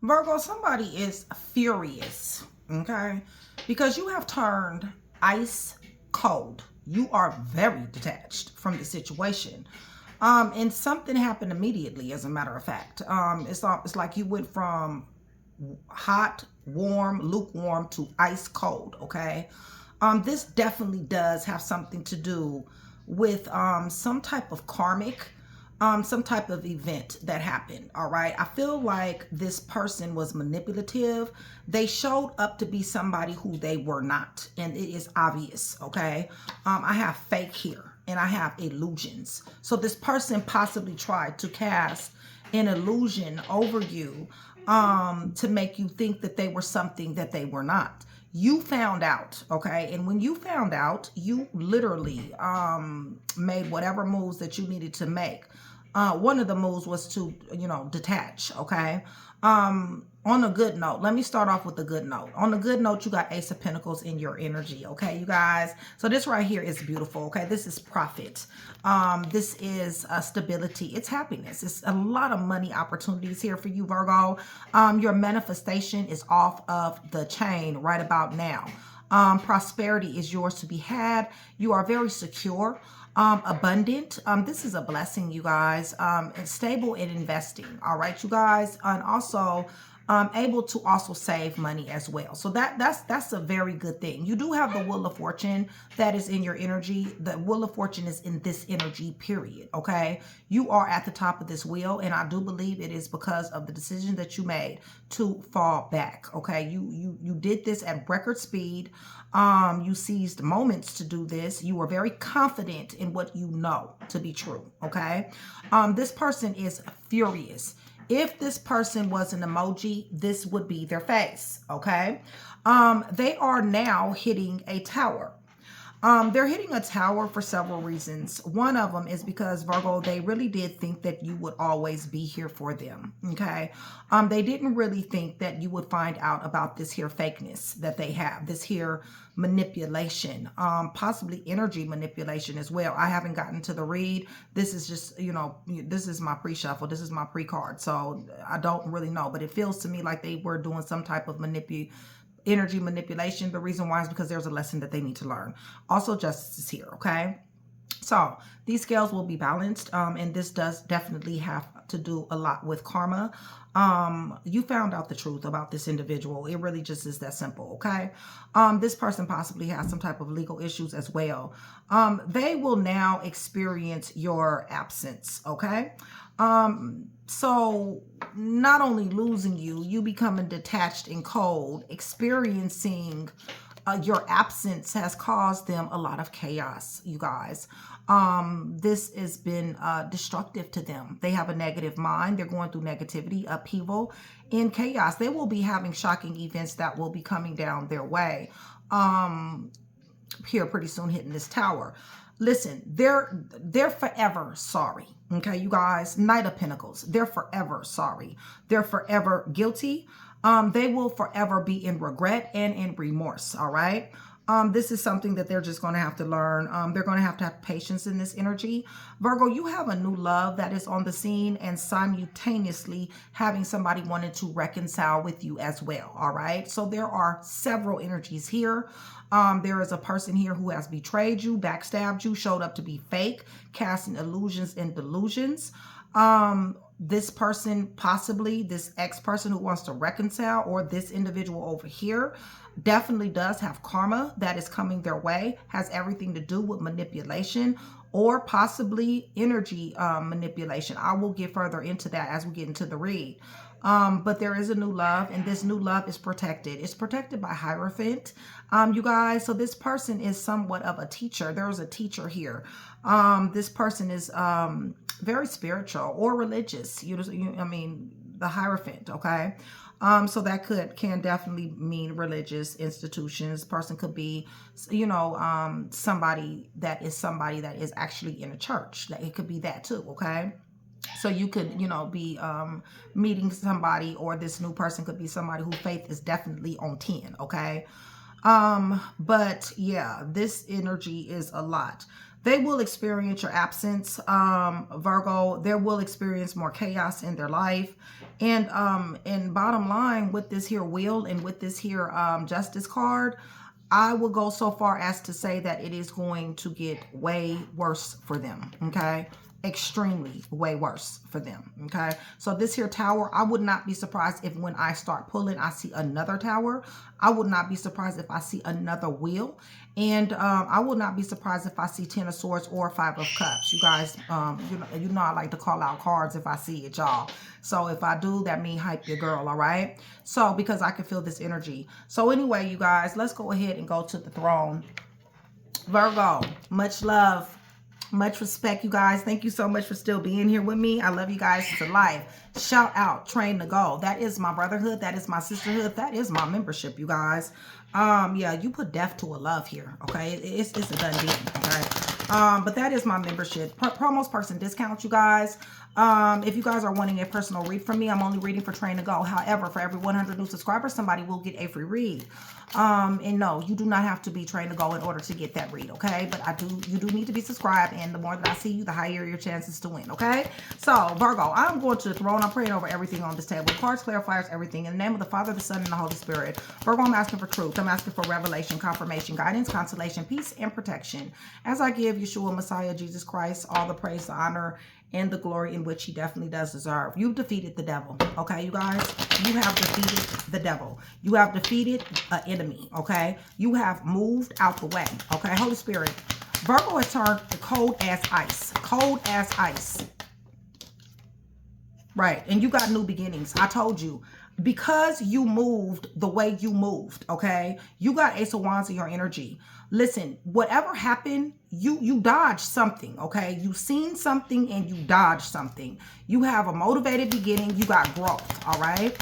Virgo, somebody is furious, okay? Because you have turned ice cold. You are very detached from the situation. And something happened immediately, as a matter of fact. It's like you went from hot, warm, lukewarm to ice cold, okay? This definitely does have something to do with some type of karmic, some type of event that happened. All right. I feel like this person was manipulative. They showed up to be somebody who they were not. And it is obvious. Okay. I have fake here and I have illusions. So this person possibly tried to cast an illusion over you to make you think that they were something that they were not. You found out, okay? And when you found out, you literally made whatever moves that you needed to make. One of the moves was to, detach, okay? On a good note, let me start off with a good note. On a good note, you got Ace of Pentacles in your energy, okay, you guys? So this right here is beautiful, okay? This is profit. This is stability. It's happiness. It's a lot of money opportunities here for you, Virgo. Your manifestation is off of the chain right about now. Prosperity is yours to be had. You are very secure. Abundant. This is a blessing, you guys. And stable in investing. All right, you guys. And also able to also save money as well. So that's a very good thing. You do have the Wheel of Fortune that is in your energy. The Wheel of Fortune is in this energy, period. Okay. You are at the top of this wheel, and I do believe it is because of the decision that you made to fall back. Okay. You did this at record speed. You seized moments to do this. You were very confident in what you know to be true. Okay. This person is furious. If this person was an emoji, this would be their face, okay? They are now hitting a tower. They're hitting a tower for several reasons. One of them is because, Virgo, they really did think that you would always be here for them, okay? They didn't really think that you would find out about this here fakeness that they have, this here manipulation, possibly energy manipulation as well. I haven't gotten to the read. This is just, this is my pre-shuffle. This is my pre-card. So I don't really know, but it feels to me like they were doing some type of energy manipulation. The reason why is because there's a lesson that they need to learn. Also, justice is here, okay? So these scales will be balanced, and this does definitely have to do a lot with karma. You found out the truth about this individual. It really just is that simple, okay? This person possibly has some type of legal issues as well. They will now experience your absence, okay? So not only losing you becoming detached and cold, experiencing your absence has caused them a lot of chaos, you guys. This has been destructive to them. They have a negative mind. They're going through negativity, upheaval, and chaos. They will be having shocking events that will be coming down their way here pretty soon, hitting this tower. Listen, they're forever sorry. Okay, you guys, Knight of Pentacles, they're forever sorry. They're forever guilty. They will forever be in regret and in remorse. All right. This is something that they're just going to have to learn. They're going to have patience in this energy. Virgo, you have a new love that is on the scene, and simultaneously having somebody wanting to reconcile with you as well. All right. So there are several energies here. There is a person here who has betrayed you, backstabbed you, showed up to be fake, casting illusions and delusions. This person, possibly this ex-person who wants to reconcile, or this individual over here, definitely does have karma that is coming their way, has everything to do with manipulation or possibly energy manipulation. I will get further into that as we get into the read. But there is a new love, and this new love is protected. It's protected by Hierophant, you guys. So this person is somewhat of a teacher. There's a teacher here. This person is very spiritual or religious. I mean, the Hierophant, okay? So that can definitely mean religious institutions. Person could be, somebody that is actually in a church. It could be that too, okay? So you could, be meeting somebody, or this new person could be somebody whose faith is definitely on 10, okay? But yeah, this energy is a lot. They will experience your absence, Virgo. They will experience more chaos in their life. And bottom line, with this here wheel and with this here justice card, I will go so far as to say that it is going to get way worse for them, okay? Extremely way worse for them, okay? So this here tower, I would not be surprised if when I start pulling, I see another tower. I would not be surprised if I see another wheel. And I will not be surprised if I see 10 of Swords or 5 of Cups. You guys, you know I like to call out cards if I see it, y'all. So if I do, that means hype your girl, all right? So because I can feel this energy. So anyway, you guys, let's go ahead and go to the throne. Virgo, much love. Much respect, you guys. Thank you so much for still being here with me. I love you guys to life. Shout out, train to go. That is my brotherhood. That is my sisterhood. That is my membership, you guys. Yeah, you put death to a love here, okay? It's a done deal, okay? But that is my membership. Promos person discount, you guys. If you guys are wanting a personal read from me, I'm only reading for train to go. However, for every 100 new subscribers, somebody will get a free read. And no, you do not have to be trained to go in order to get that read, okay? But you do need to be subscribed, and the more that I see you, the higher your chances to win, okay? So, Virgo, I'm going to the throne. I'm praying over everything on this table. Cards, clarifiers, everything. In the name of the Father, the Son, and the Holy Spirit. Virgo, I'm asking for truth. I'm asking for revelation, confirmation, guidance, consolation, peace, and protection. As I give Yeshua, Messiah, Jesus Christ, all the praise, the honor, and the glory in which he definitely does deserve. You've defeated the devil, okay, you guys? You have defeated the devil. You have defeated an enemy, okay? You have moved out the way, okay? Holy Spirit, Virgo has turned cold as ice. Cold as ice. Right, and you got new beginnings. I told you. Because you moved the way you moved, okay? You got Ace of Wands in your energy. Listen, whatever happened, you dodged something, okay? You seen something and you dodged something. You have a motivated beginning. You got growth, all right?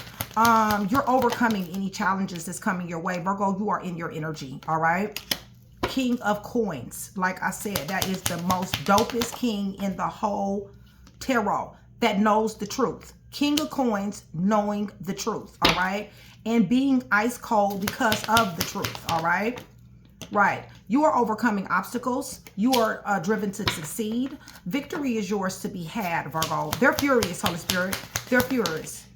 You're overcoming any challenges that's coming your way. Virgo, you are in your energy, all right? King of Coins. Like I said, that is the most dopest king in the whole tarot that knows the truth. King of Coins, knowing the truth, all right? And being ice cold because of the truth, all right? Right. You are overcoming obstacles. You are driven to succeed. Victory is yours to be had, Virgo. They're furious, Holy Spirit. They're furious.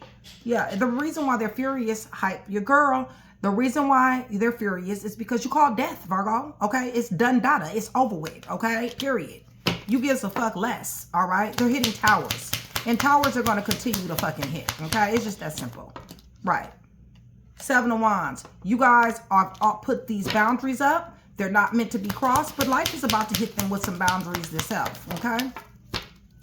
Yeah, the reason why they're furious, hype your girl. The reason why they're furious is because you call death, Virgo, okay? It's done data. It's over with, okay? Period. You gives a fuck less, all right? They're hitting towers. And towers are going to continue to fucking hit, okay? It's just that simple. Right. 7 of Wands. You guys are put these boundaries up. They're not meant to be crossed, but life is about to hit them with some boundaries themselves, okay?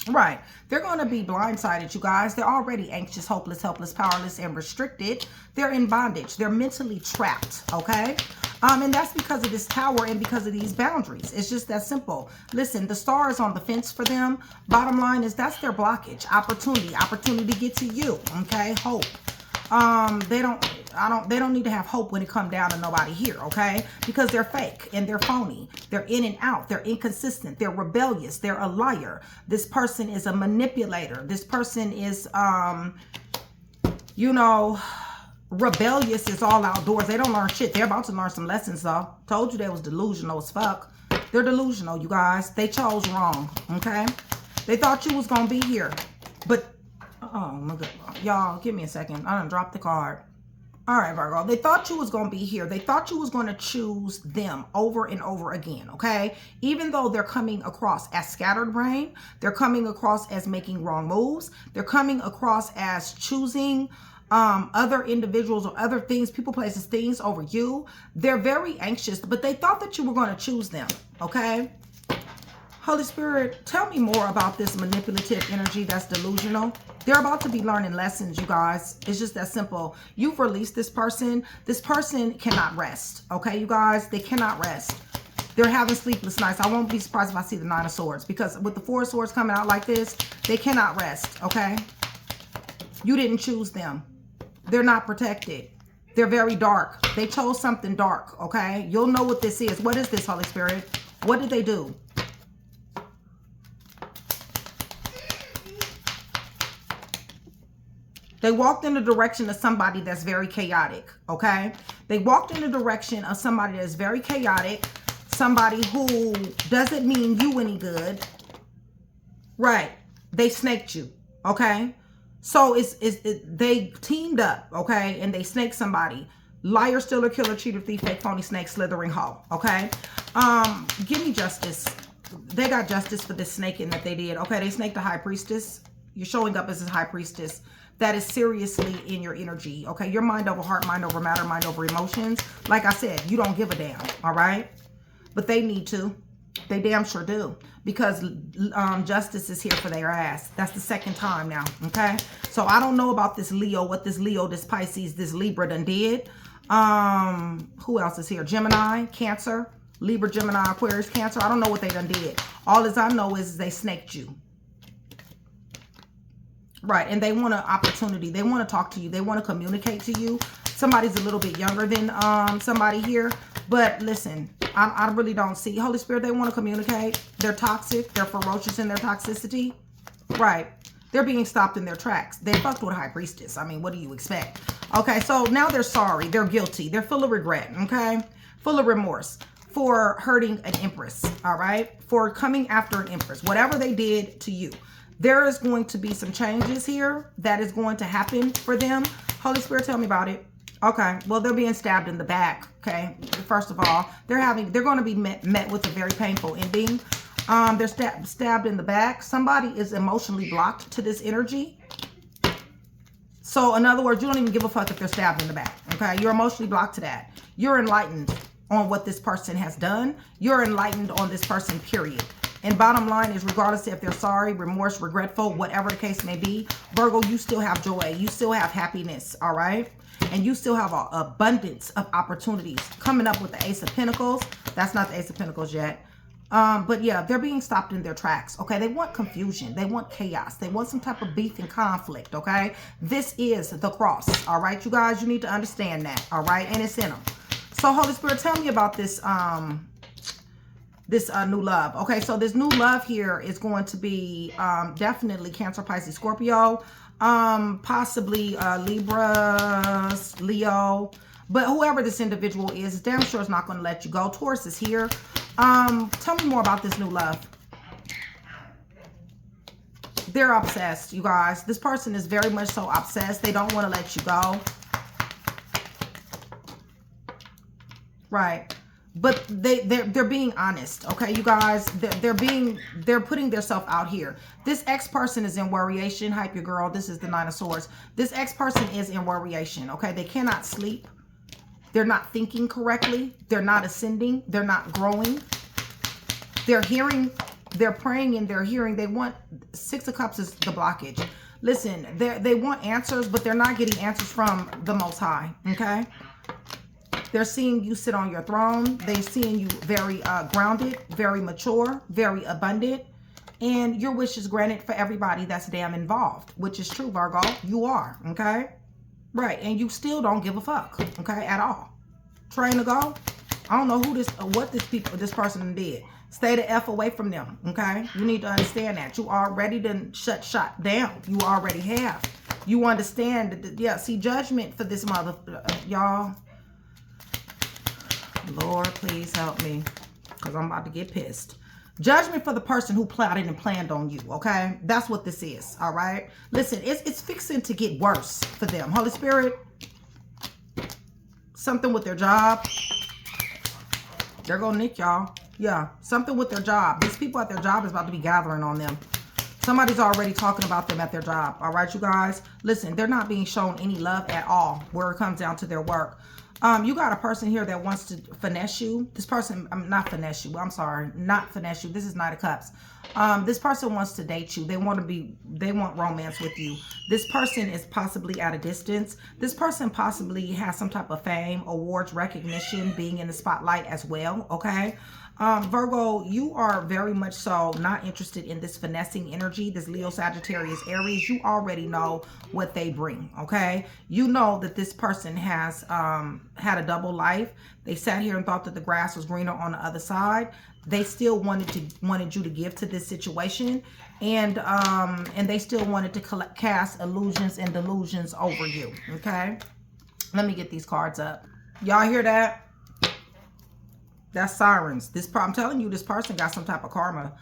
Right. They're going to be blindsided, you guys. They're already anxious, hopeless, helpless, powerless, and restricted. They're in bondage. They're mentally trapped, okay? And that's because of this tower and because of these boundaries. It's just that simple. Listen, the star is on the fence for them. Bottom line is that's their blockage. Opportunity to get to you, okay? Hope. They don't need to have hope when it comes down to nobody here, okay? Because they're fake and they're phony. They're in and out. They're inconsistent. They're rebellious. They're a liar. This person is a manipulator. This person is, you know, rebellious is all outdoors. They don't learn shit. They're about to learn some lessons, though. Told you they was delusional as fuck. They're delusional, you guys. They chose wrong, okay? They thought you was going to be here, but oh my god, y'all, give me a second. I done dropped the card. All right, Virgo. They thought you was going to be here. They thought you was going to choose them over and over again, okay? Even though they're coming across as scattered brain, they're coming across as making wrong moves. They're coming across as choosing other individuals or other things, people, places, things over you. They're very anxious, but they thought that you were going to choose them, okay? Holy Spirit, tell me more about this manipulative energy that's delusional. They're about to be learning lessons, you guys. It's just that simple. You've released this person. This person cannot rest, okay, you guys? They cannot rest. They're having sleepless nights. I won't be surprised if I see the 9 of Swords, because with the 4 of Swords coming out like this, they cannot rest, okay? You didn't choose them. They're not protected. They're very dark. They chose something dark, okay? You'll know what this is. What is this, Holy Spirit? What did they do? They walked in the direction of somebody that's very chaotic, okay? They walked in the direction of somebody that's very chaotic, somebody who doesn't mean you any good. Right. They snaked you, okay? So they teamed up, okay, and they snaked somebody. Liar, stealer, killer, cheater, thief, fake, phony, snake, slithering hoe, okay? Give me justice. They got justice for this snaking that they did, okay? They snaked the high priestess. You're showing up as a high priestess. That is seriously in your energy, okay? Your mind over heart, mind over matter, mind over emotions. Like I said, you don't give a damn, all right? But they need to. They damn sure do, because justice is here for their ass. That's the second time now, okay? So I don't know about this Leo, what this Leo, this Pisces, this Libra done did. Who else is here? Gemini, Cancer, Libra, Gemini, Aquarius, Cancer. I don't know what they done did. All as I know is they snaked you. Right, and they want an opportunity. They want to talk to you. They want to communicate to you. Somebody's a little bit younger than somebody here. But listen, I really don't see. Holy Spirit, they want to communicate. They're toxic. They're ferocious in their toxicity. Right. They're being stopped in their tracks. They fucked with a high priestess. I mean, what do you expect? Okay, so now they're sorry. They're guilty. They're full of regret, okay? Full of remorse for hurting an empress, all right? For coming after an empress. Whatever they did to you. There is going to be some changes here that is going to happen for them. Holy Spirit, tell me about it. Okay, well, they're being stabbed in the back, okay? First of all, they're going to be met with a very painful ending. They're stabbed in the back. Somebody is emotionally blocked to this energy. So, in other words, you don't even give a fuck if they're stabbed in the back, okay? You're emotionally blocked to that. You're enlightened on what this person has done. You're enlightened on this person, period. And bottom line is, regardless if they're sorry, remorse, regretful, whatever the case may be, Virgo, you still have joy. You still have happiness, all right? And you still have an abundance of opportunities. Coming up with the Ace of Pentacles. That's not the Ace of Pentacles yet. But yeah, they're being stopped in their tracks, okay? They want confusion. They want chaos. They want some type of beef and conflict, okay? This is the cross, all right? You guys, you need to understand that, all right? And it's in them. So, Holy Spirit, tell me about this new love. Okay, so this new love here is going to be definitely Cancer, Pisces, Scorpio, possibly Libra, Leo, but whoever this individual is, damn sure is not going to let you go. Taurus is here. Tell me more about this new love. They're obsessed, you guys. This person is very much so obsessed. They don't want to let you go. Right. But they're being honest, okay, you guys? They're putting themselves out here. This ex-person is in worryation. Hype your girl. This is the Nine of Swords. This ex-person is in worryation, okay? They cannot sleep. They're not thinking correctly. They're not ascending. They're not growing. They're hearing. They're praying and they're hearing. They want, Six of Cups is the blockage. Listen, they want answers, but they're not getting answers from the Most High, okay? They're seeing you sit on your throne. They're seeing you very grounded, very mature, very abundant. And your wish is granted for everybody that's damn involved, which is true, Virgo. You are, okay? Right, and you still don't give a fuck, okay, at all. Train to go. I don't know what this person did. Stay the F away from them, okay? You need to understand that. You already done shut down. You already have. You understand that, yeah, see, judgment for this mother, y'all. Lord, please help me, because I'm about to get pissed. Judgment for the person who plotted and planned on you, okay? That's what this is, all right? Listen, it's fixing to get worse for them. Holy Spirit, something with their job. They're going to nick y'all. Yeah, something with their job. These people at their job is about to be gathering on them. Somebody's already talking about them at their job, all right, you guys? Listen, they're not being shown any love at all where it comes down to their work. You got a person here that wants to finesse you. This person, not finesse you. I'm sorry, not finesse you. This is Knight of Cups. This person wants to date you. They want romance with you. This person is possibly at a distance. This person possibly has some type of fame, awards, recognition, being in the spotlight as well, okay? Virgo, you are very much so not interested in this finessing energy, this Leo, Sagittarius, Aries. You already know what they bring, okay? You know that this person has had a double life. They sat here and thought that the grass was greener on the other side. They still wanted you to give to this situation, and they still wanted to cast illusions and delusions over you, okay? Let me get these cards up. Y'all hear that? That's sirens. I'm telling you, this person got some type of karma.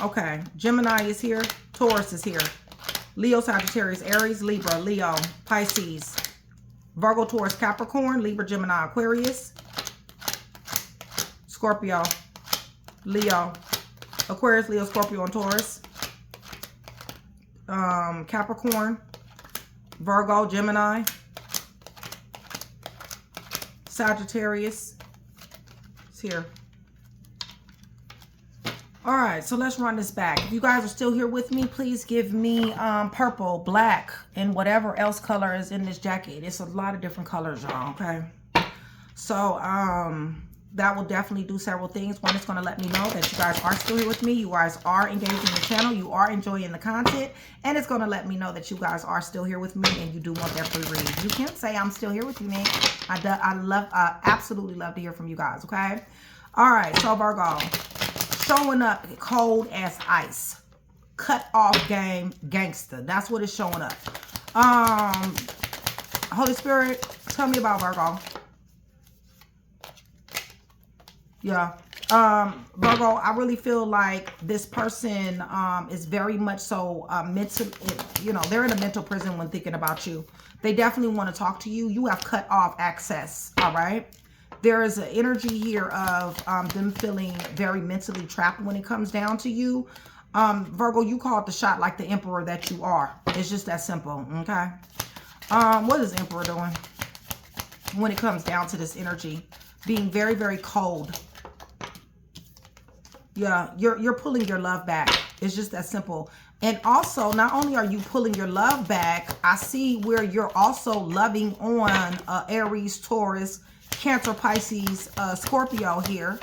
Okay. Gemini is here. Taurus is here. Leo, Sagittarius, Aries, Libra, Leo, Pisces, Virgo, Taurus, Capricorn, Libra, Gemini, Aquarius, Scorpio, Leo, Aquarius, Leo, Scorpio, and Taurus, Capricorn, Virgo, Gemini, Sagittarius. It's here. All right, so let's run this back. If you guys are still here with me, please give me purple, black, and whatever else color is in this jacket. It's a lot of different colors, y'all, okay? So that will definitely do several things. One, it's going to let me know that you guys are still here with me. You guys are engaging the channel. You are enjoying the content. And it's going to let me know that you guys are still here with me and you do want that free read. You can say, I'm still here with you, man. I absolutely love to hear from you guys, okay? All right, so Virgo. Showing up cold as ice. Cut off game gangster. That's what it's showing up. Holy Spirit, tell me about Virgo. Yeah. Virgo, I really feel like this person is very much so mental, you know, they're in a mental prison when thinking about you. They definitely want to talk to you. You have cut off access, all right? There is an energy here of them feeling very mentally trapped when it comes down to you. Virgo, you called the shot like the emperor that you are. It's just that simple, okay? What is Emperor doing when it comes down to this energy? Being very, very cold. Yeah, you're pulling your love back. It's just that simple. And also, not only are you pulling your love back, I see where you're also loving on Aries, Taurus, Cancer, Pisces, Scorpio here.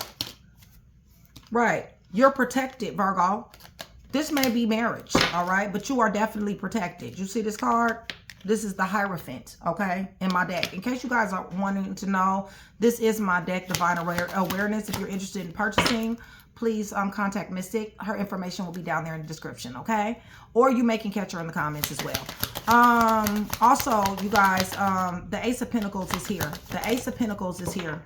Right. You're protected, Virgo. This may be marriage, all right? But you are definitely protected. You see this card? This is the Hierophant, okay, in my deck. In case you guys are wanting to know, this is my deck, Divine Awareness. If you're interested in purchasing, please contact Mystic. Her information will be down there in the description, okay? Or you may can catch her in the comments as well. Also, you guys, the Ace of Pentacles is here. The Ace of Pentacles is here.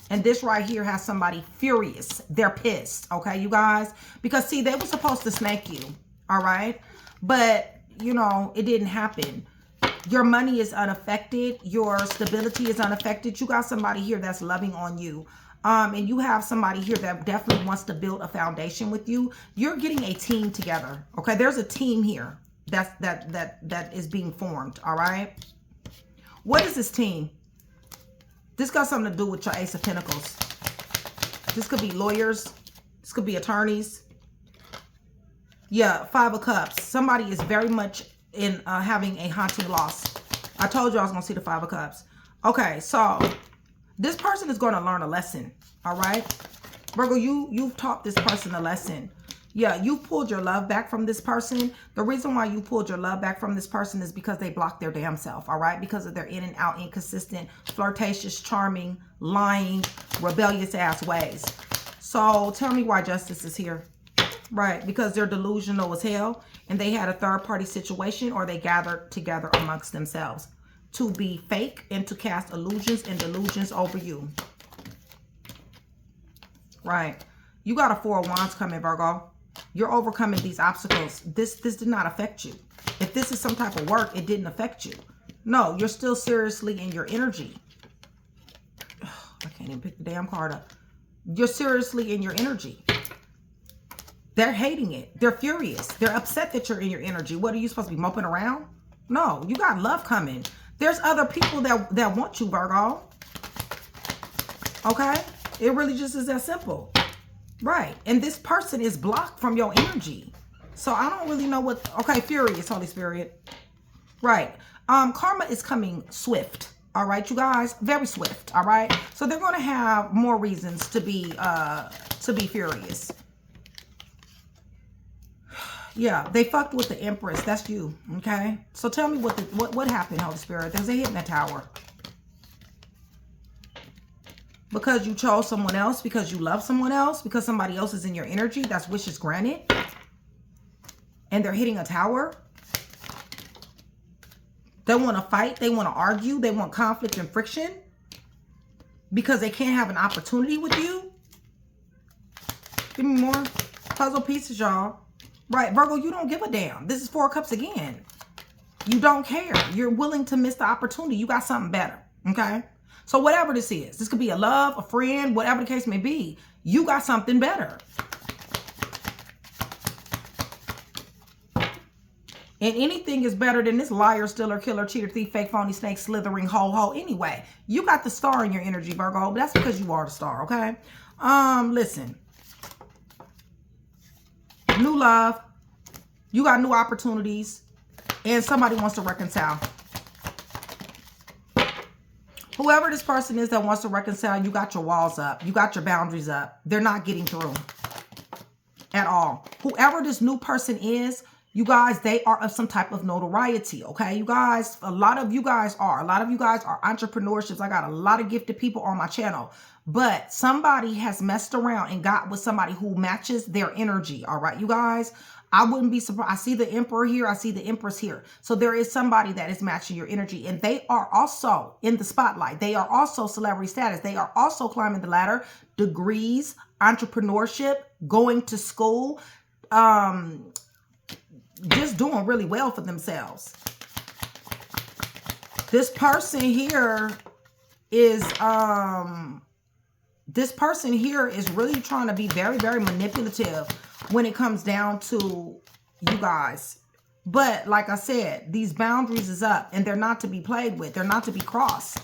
And this right here has somebody furious. They're pissed, okay, you guys? Because, see, they were supposed to snake you, all right? But, you know, it didn't happen. Your money is unaffected. Your stability is unaffected. You got somebody here that's loving on you. And you have somebody here that definitely wants to build a foundation with you. You're getting a team together, okay? There's a team here that is being formed, all right? What is this team? This got something to do with your Ace of Pentacles. This could be lawyers. This could be attorneys. Yeah, Five of Cups. Somebody is very much in having a haunting loss. I told you I was going to see the Five of Cups. Okay, so this person is going to learn a lesson, all right? Virgo, you've taught this person a lesson. Yeah, you pulled your love back from this person. The reason why you pulled your love back from this person is because they blocked their damn self, all right? Because of their in and out, inconsistent, flirtatious, charming, lying, rebellious ass ways. So tell me why justice is here. Right, because they're delusional as hell and they had a third party situation, or they gathered together amongst themselves to be fake and to cast illusions and delusions over you. Right. You got a Four of Wands coming, Virgo. You're overcoming these obstacles. This did not affect you. If this is some type of work, it didn't affect you. No, you're still seriously in your energy. Ugh, I can't even pick the damn card up. You're seriously in your energy. They're hating it. They're furious. They're upset that you're in your energy. What, are you supposed to be moping around? No, you got love coming. There's other people that want you, Virgo. Okay? It really just is that simple. Right. And this person is blocked from your energy. So I don't really know what... Okay, furious, Holy Spirit. Right. Karma is coming swift. All right, you guys? Very swift. All right? So they're going to have more reasons to be furious. Yeah, they fucked with the Empress. That's you, okay? So tell me what happened, Holy Spirit. There's a hit in that tower. Because you chose someone else, because you love someone else, because somebody else is in your energy, that's wishes granted. And they're hitting a tower. They want to fight. They want to argue. They want conflict and friction. Because they can't have an opportunity with you. Give me more puzzle pieces, y'all. Right, Virgo, you don't give a damn. This is 4 of Cups again. You don't care. You're willing to miss the opportunity. You got something better, okay? So whatever this is, this could be a love, a friend, whatever the case may be, you got something better. And anything is better than this liar, stealer, killer, cheater, thief, fake, phony, snake, slithering, ho anyway. You got the star in your energy, Virgo, but that's because you are the star, okay? Listen. New love. You got new opportunities. And somebody wants to reconcile. Whoever this person is that wants to reconcile, you got your walls up. You got your boundaries up. They're not getting through at all. Whoever this new person is, you guys, they are of some type of notoriety, okay? You guys, a lot of you guys are entrepreneurships. I got a lot of gifted people on my channel. But somebody has messed around and got with somebody who matches their energy, all right, you guys? I wouldn't be surprised. I see the Emperor here. I see the Empress here. So there is somebody that is matching your energy. And they are also in the spotlight. They are also celebrity status. They are also climbing the ladder. Degrees, entrepreneurship, going to school, just doing really well for themselves. This person here is really trying to be very, very manipulative when it comes down to you guys. But like I said, these boundaries is up and they're not to be played with. They're not to be crossed.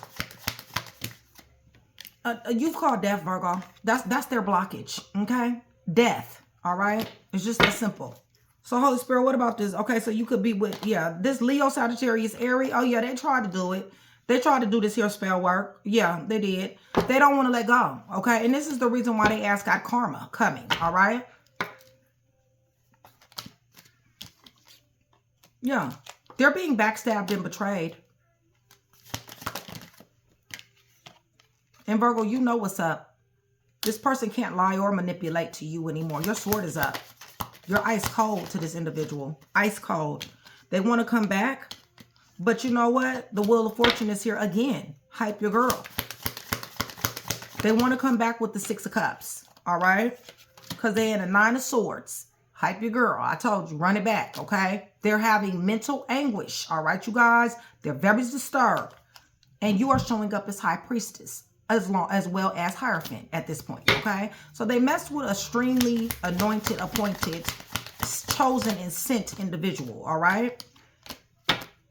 You've called death, Virgo. That's their blockage, okay? Death, all right? It's just that simple. So Holy Spirit, what about this? Okay, so you could be with, yeah, this Leo, Sagittarius, Aries. Oh, yeah, they tried to do it. They tried to do this here spell work. Yeah, they did. They don't want to let go, okay? And this is the reason why they ask God karma coming, all right? Yeah, they're being backstabbed and betrayed. And Virgo, you know what's up. This person can't lie or manipulate to you anymore. Your sword is up. You're ice cold to this individual. Ice cold. They want to come back. But you know what? The Wheel of Fortune is here again. Hype your girl. They want to come back with the 6 of Cups. All right? Because they're in a 9 of Swords. Hype your girl. I told you. Run it back. Okay? They're having mental anguish. All right, you guys? They're very disturbed. And you are showing up as High Priestess. As well as Hierophant at this point, okay? So they messed with a extremely anointed, appointed, chosen, and sent individual, all right?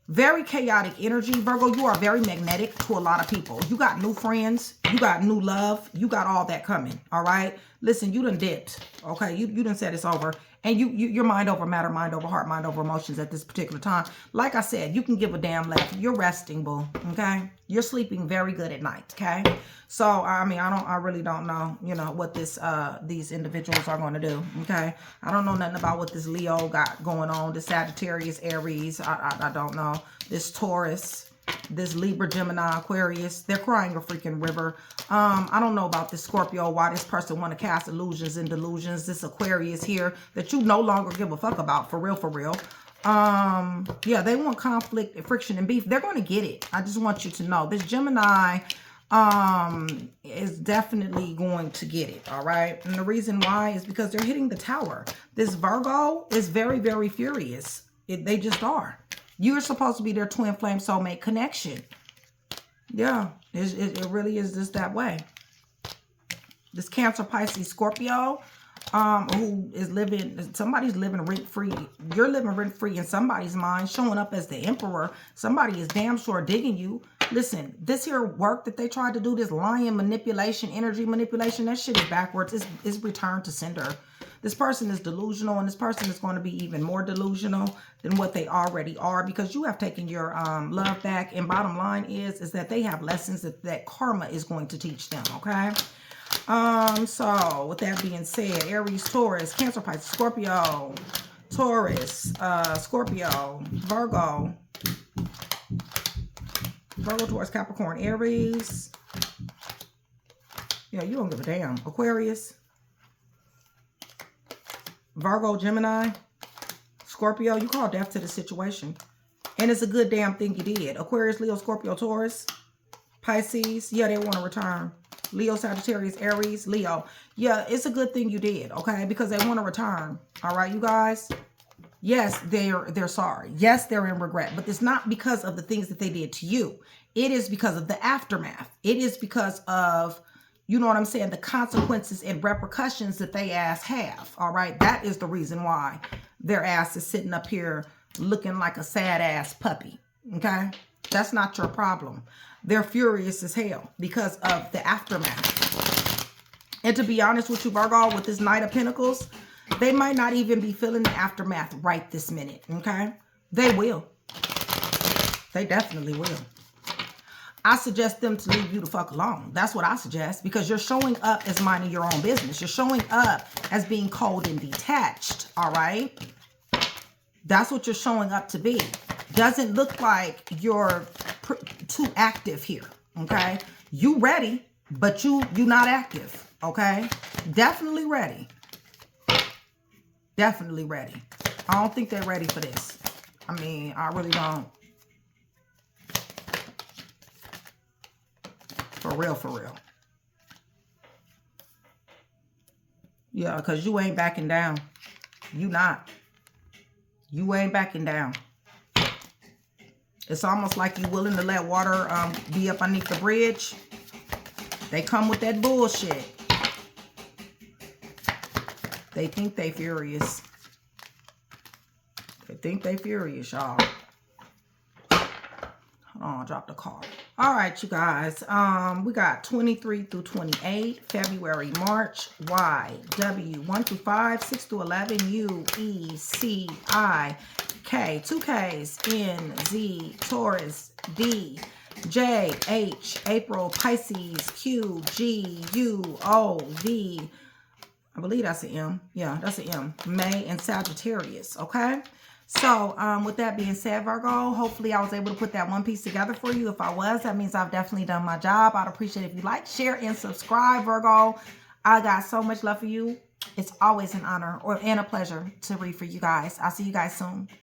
Very chaotic energy. Virgo, you are very magnetic to a lot of people. You got new friends. You got new love. You got all that coming, all right? Listen, you done dipped, okay? You done said it's over. And you're mind over matter, mind over heart, mind over emotions at this particular time. Like I said, you can give a damn left. You're resting, boo, okay? You're sleeping very good at night, okay? So, I mean, I really don't know, you know, what these individuals are going to do, okay? I don't know nothing about what this Leo got going on, this Sagittarius, Aries, I don't know. This Taurus, this Libra, Gemini, Aquarius, they're crying a freaking river. I don't know about this Scorpio, why this person want to cast illusions and delusions. This Aquarius here that you no longer give a fuck about, for real, for real. Yeah, they want conflict, friction, and beef. They're going to get it. I just want you to know. This Gemini is definitely going to get it, all right? And the reason why is because they're hitting the tower. This Virgo is very, very furious. They just are. You're supposed to be their twin flame soulmate connection. Yeah, it really is just that way. This Cancer, Pisces, Scorpio, who is living, somebody's living rent-free. You're living rent-free in somebody's mind, showing up as the Emperor. Somebody is damn sure digging you. Listen, this here work that they tried to do, this lying manipulation, energy manipulation, that shit is backwards. It's returned to sender. This person is delusional, and this person is going to be even more delusional than what they already are, because you have taken your love back. And bottom line is that they have lessons that karma is going to teach them, okay? So with that being said, Aries, Taurus, Cancer, Pisces, Scorpio, Taurus, Scorpio, Virgo, Taurus, Capricorn, Aries. Yeah, you don't give a damn. Aquarius, Virgo, Gemini, Scorpio. You call death to the situation. And it's a good damn thing you did. Aquarius, Leo, Scorpio, Taurus, Pisces. Yeah, they want to return. Leo, Sagittarius, Aries, Leo. Yeah, it's a good thing you did, okay? Because they want to return. All right, you guys? Yes, they're sorry. Yes, they're in regret. But it's not because of the things that they did to you. It is because of the aftermath. It is because of, you know what I'm saying, the consequences and repercussions that they ass have. All right? That is the reason why their ass is sitting up here looking like a sad ass puppy. Okay? That's not your problem. They're furious as hell because of the aftermath. And to be honest with you, Virgo, with this Knight of Pentacles, they might not even be feeling the aftermath right this minute, okay? They will. They definitely will. I suggest them to leave you the fuck alone. That's what I suggest, because you're showing up as minding your own business. You're showing up as being cold and detached, all right? That's what you're showing up to be. Doesn't look like you're too active here, okay? You ready, but you not active, okay? Definitely ready. Definitely ready. I don't think they're ready for this. I mean, I really don't. For real, for real. Yeah, because you ain't backing down. You not. You ain't backing down. It's almost like you willing to let water be up underneath the bridge. They come with that bullshit. They think they furious. They think they furious, y'all. Hold on, I dropped a card. All right, you guys. We got 23 through 28, February, March, Y, W, 1 through 5, 6 through 11, U, E, C, I, K, 2 Ks, N, Z, Taurus, D, J, H, April, Pisces, Q, G, U, O, V, I believe that's an M. Yeah, that's an M. May and Sagittarius, okay? So, with that being said, Virgo, hopefully I was able to put that one piece together for you. If I was, that means I've definitely done my job. I'd appreciate it if you like, share, and subscribe, Virgo. I got so much love for you. It's always an honor and a pleasure to read for you guys. I'll see you guys soon.